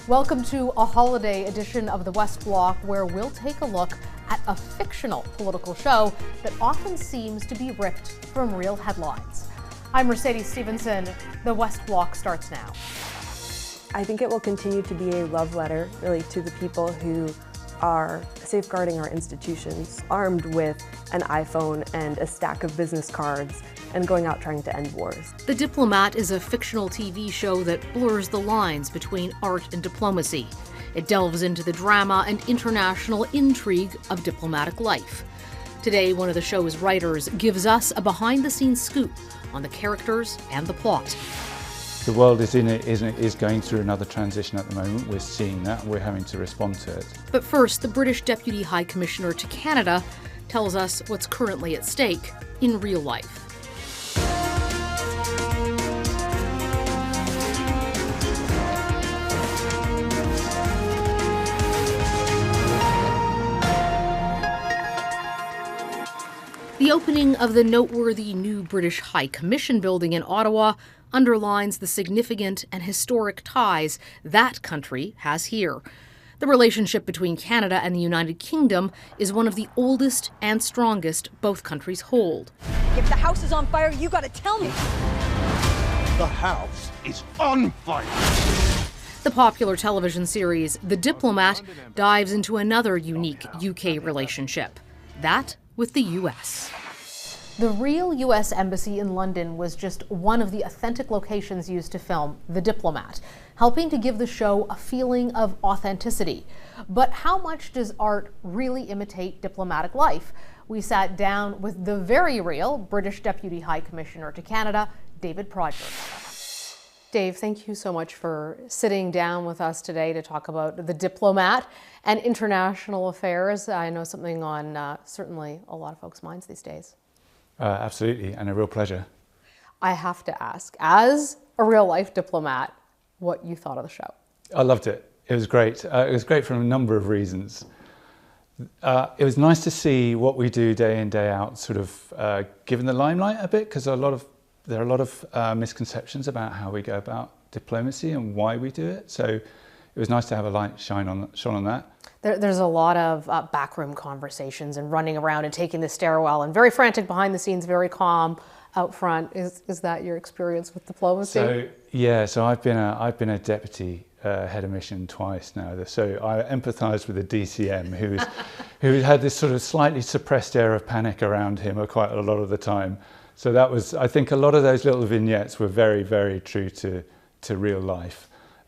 Welcome to a holiday edition of the West Block, where we'll take a look at a fictional political show that often seems to be ripped from real headlines. I'm Mercedes Stevenson. The West Block starts now. I think it will continue to be a love letter, really, to the people who are safeguarding our institutions, armed with an iPhone and a stack of business cards and going out trying to end wars. The Diplomat is a fictional TV show that blurs the lines between art and diplomacy. It delves into the drama and international intrigue of diplomatic life. Today, one of the show's writers gives us a behind-the-scenes scoop on the characters and the plot. The world is going through another transition at the moment. We're seeing that. We're having to respond to it. But first, the British Deputy High Commissioner to Canada tells us what's currently at stake in real life. The opening of the noteworthy new British High Commission building in Ottawa underlines the significant and historic ties that country has here. The relationship between Canada and the United Kingdom is one of the oldest and strongest both countries hold. If the house is on fire, you gotta tell me. The house is on fire. The popular television series The Diplomat dives into another unique UK relationship, that with the US. The real U.S. Embassy in London was just one of the authentic locations used to film The Diplomat, helping to give the show a feeling of authenticity. But how much does art really imitate diplomatic life? We sat down with the very real British Deputy High Commissioner to Canada, David Prodger. Dave, thank you so much for sitting down with us today to talk about The Diplomat and international affairs. I know something on certainly a lot of folks' minds these days. Absolutely, and a real pleasure. I have to ask, as a real-life diplomat, what you thought of the show. I loved it. It was great. It was great for a number of reasons. It was nice to see what we do day in, day out, sort of given the limelight a bit, because there are a lot of misconceptions about how we go about diplomacy and why we do it. So it was nice to have a light shone on that. There's a lot of backroom conversations and running around and taking the stairwell and very frantic behind the scenes, very calm out front. Is that your experience with diplomacy? So I've been a deputy head of mission twice now. So I empathised with the DCM who had this sort of slightly suppressed air of panic around him quite a lot of the time. So that was, I think, a lot of those little vignettes were very, very true to real life.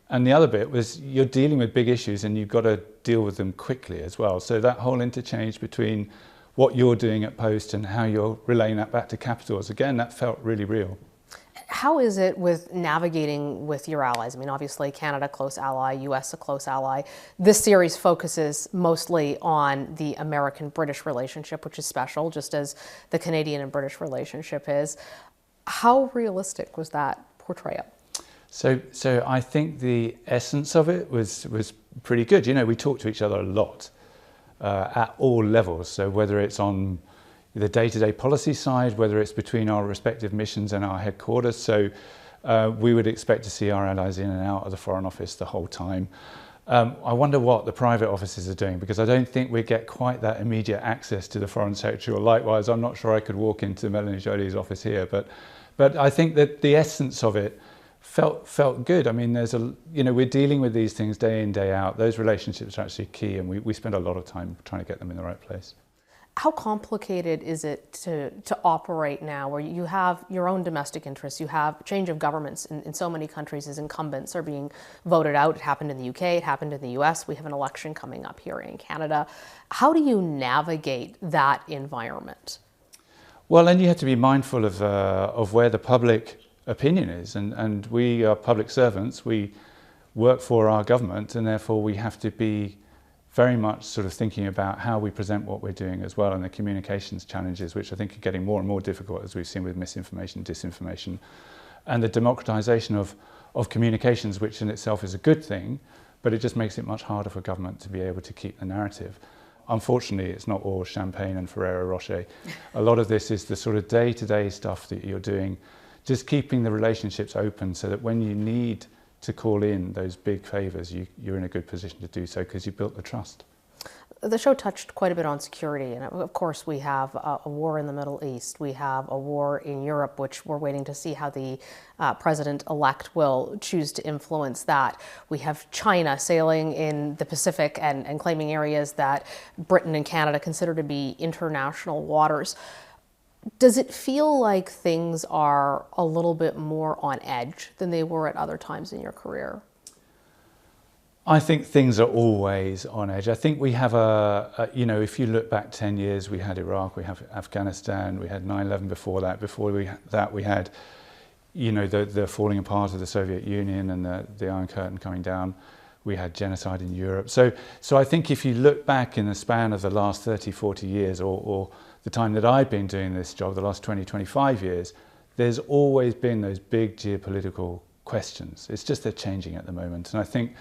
And the other bit was you're dealing with big issues and you've got to deal with them quickly as well. So that whole interchange between what you're doing at post and how you're relaying that back to capitals, again, that felt really real. How is it with navigating with your allies? I mean, obviously Canada, close ally, US, a close ally. This series focuses mostly on the American-British relationship, which is special, just as the Canadian and British relationship is. How realistic was that portrayal? So I think the essence of it was pretty good. You know, we talk to each other a lot at all levels. So whether it's on the day-to-day policy side, whether it's between our respective missions and our headquarters. So we would expect to see our allies in and out of the Foreign Office the whole time. I wonder what the private offices are doing, because I don't think we get quite that immediate access to the Foreign Secretary, or likewise, I'm not sure I could walk into Melanie Joly's office here. But I think that the essence of it felt good. I mean, we're dealing with these things day in, day out. Those relationships are actually key, and we spend a lot of time trying to get them in the right place. How complicated is it to operate now, where you have your own domestic interests, you have change of governments in so many countries as incumbents are being voted out? It happened in the UK, it happened in the US, we have an election coming up here in Canada. How do you navigate that environment? Well, then you have to be mindful of where the public opinion is, and we are public servants. We work for our government, and therefore we have to be very much sort of thinking about how we present what we're doing as well, and the communications challenges, which I think are getting more and more difficult, as we've seen with misinformation, disinformation, and the democratization of communications, which in itself is a good thing, but it just makes it much harder for government to be able to keep the narrative. Unfortunately, it's not all champagne and Ferrero Rocher. A lot of this is the sort of day-to-day stuff that you're doing, just keeping the relationships open so that when you need to call in those big favours, you're in a good position to do so because you built the trust. The show touched quite a bit on security, and of course we have a war in the Middle East, we have a war in Europe, which we're waiting to see how the president-elect will choose to influence that. We have China sailing in the Pacific and claiming areas that Britain and Canada consider to be international waters. Does it feel like things are a little bit more on edge than they were at other times in your career? I think things are always on edge. I think we have if you look back 10 years, we had Iraq, we have Afghanistan, we had 9/11 before that. Before we had, the falling apart of the Soviet Union and the Iron Curtain coming down. We had genocide in Europe. So I think if you look back in the span of the last 30, 40 years, or the time that I've been doing this job, the last 20, 25 years, there's always been those big geopolitical questions. It's just they're changing at the moment. And I think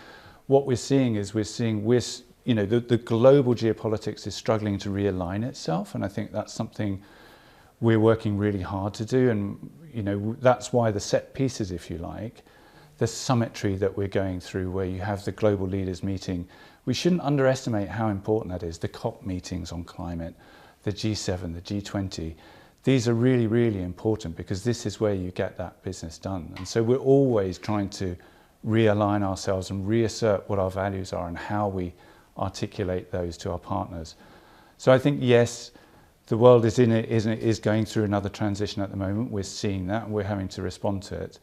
what we're seeing is the global geopolitics is struggling to realign itself, and I think that's something we're working really hard to do. And that's why the set pieces, if you like, the summitry that we're going through, where you have the global leaders meeting, we shouldn't underestimate how important that is. The COP meetings on climate, the G7, the G20, these are really, really important because this is where you get that business done. And so we're always trying to realign ourselves and reassert what our values are and how we articulate those to our partners. So I think, yes, the world is going through another transition at the moment. We're seeing that and we're having to respond to it.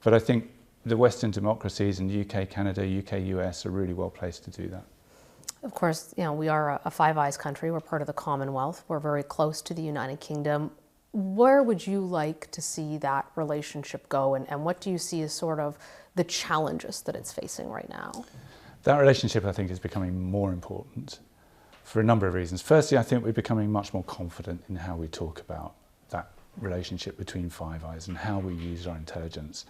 But I think the Western democracies and UK, Canada, UK, US are really well placed to do that. Of course, we are a Five Eyes country. We're part of the Commonwealth. We're very close to the United Kingdom. Where would you like to see that relationship go, and what do you see as sort of the challenges that it's facing right now? That relationship, I think, is becoming more important for a number of reasons. Firstly, I think we're becoming much more confident in how we talk about that relationship between Five Eyes and how we use our intelligence.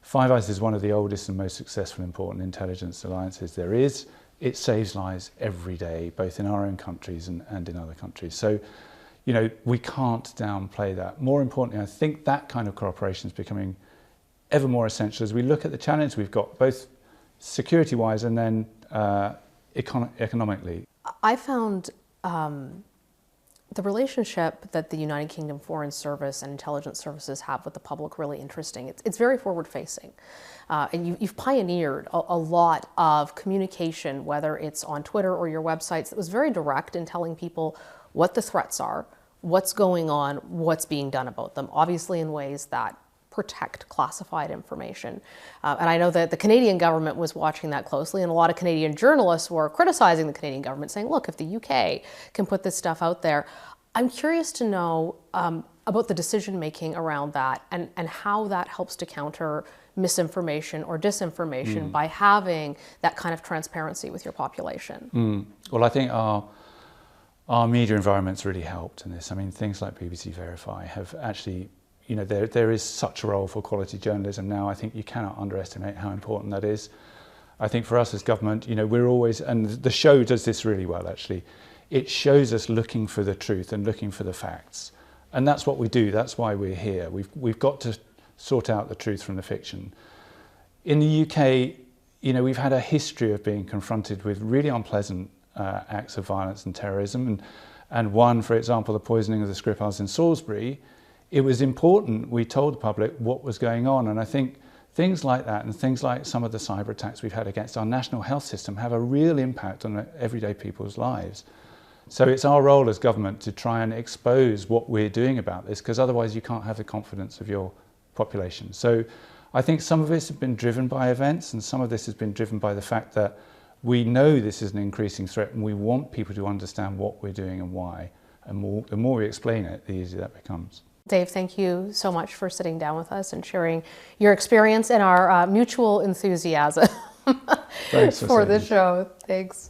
Five Eyes is one of the oldest and most successful important intelligence alliances there is. It saves lives every day, both in our own countries and in other countries. So, we can't downplay that. More importantly, I think that kind of cooperation is becoming ever more essential as we look at the challenge we've got, both security-wise and then economically. I found the relationship that the United Kingdom Foreign Service and intelligence services have with the public really interesting. It's very forward-facing. And you've pioneered a lot of communication, whether it's on Twitter or your websites, that was very direct in telling people what the threats are, what's going on, what's being done about them, obviously in ways that protect classified information. And I know that the Canadian government was watching that closely, and a lot of Canadian journalists were criticizing the Canadian government, saying, look, if the UK can put this stuff out there. I'm curious to know about the decision-making around that and how that helps to counter misinformation or disinformation by having that kind of transparency with your population. Well, I think our media environment's really helped in this. I mean, things like BBC Verify have actually, there is such a role for quality journalism now. I think you cannot underestimate how important that is. I think for us as government, we're always, and the show does this really well actually, it shows us looking for the truth and looking for the facts. And that's what we do, that's why we're here. We've got to sort out the truth from the fiction. In the UK, we've had a history of being confronted with really unpleasant acts of violence and terrorism. And one, for example, the poisoning of the Skripals in Salisbury, it was important we told the public what was going on. And I think things like that and things like some of the cyber attacks we've had against our national health system have a real impact on everyday people's lives. So it's our role as government to try and expose what we're doing about this, because otherwise you can't have the confidence of your population. So I think some of this has been driven by events, and some of this has been driven by the fact that we know this is an increasing threat and we want people to understand what we're doing and why. And the more we explain it, the easier that becomes. Dave, thank you so much for sitting down with us and sharing your experience and our mutual enthusiasm Thanks for the show. Thanks.